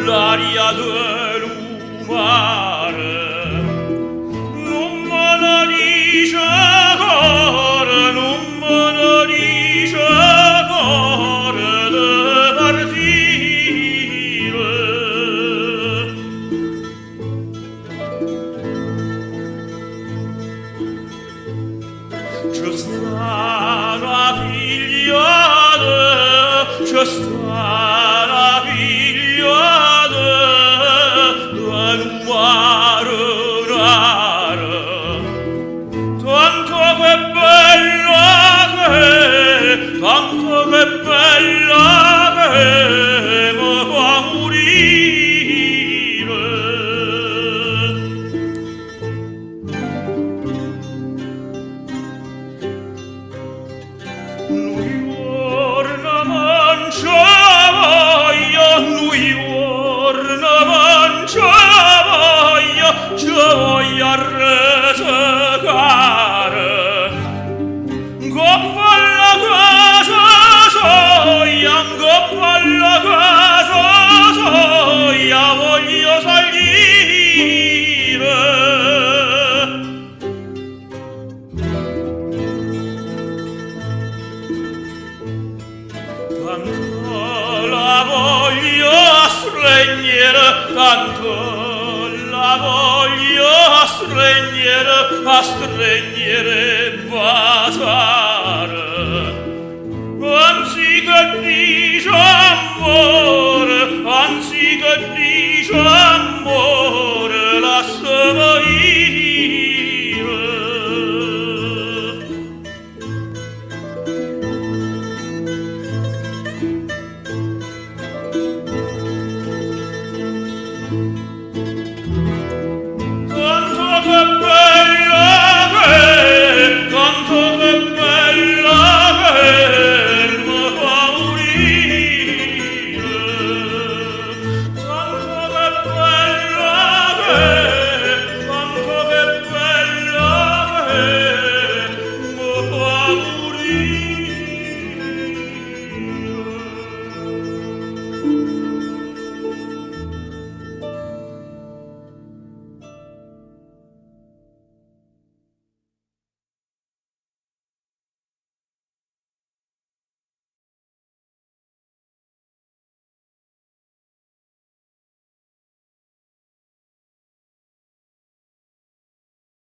L'aria del mare non me ne dice core, non me ne dice core de partire. C'è sta una pigliata, c'è sta una pigliata d'un mare raro, tanto che bella che mi fa morire. Lui orna mangiava io, lui orna mangiava io, ci voglio resecare. Goppa alla casa soia, goppa alla casa soia, voglio salire. Tanto la voglio stregnere, tanto la voglio a stregnere basare. Anziché dice amore, anziché dice amore,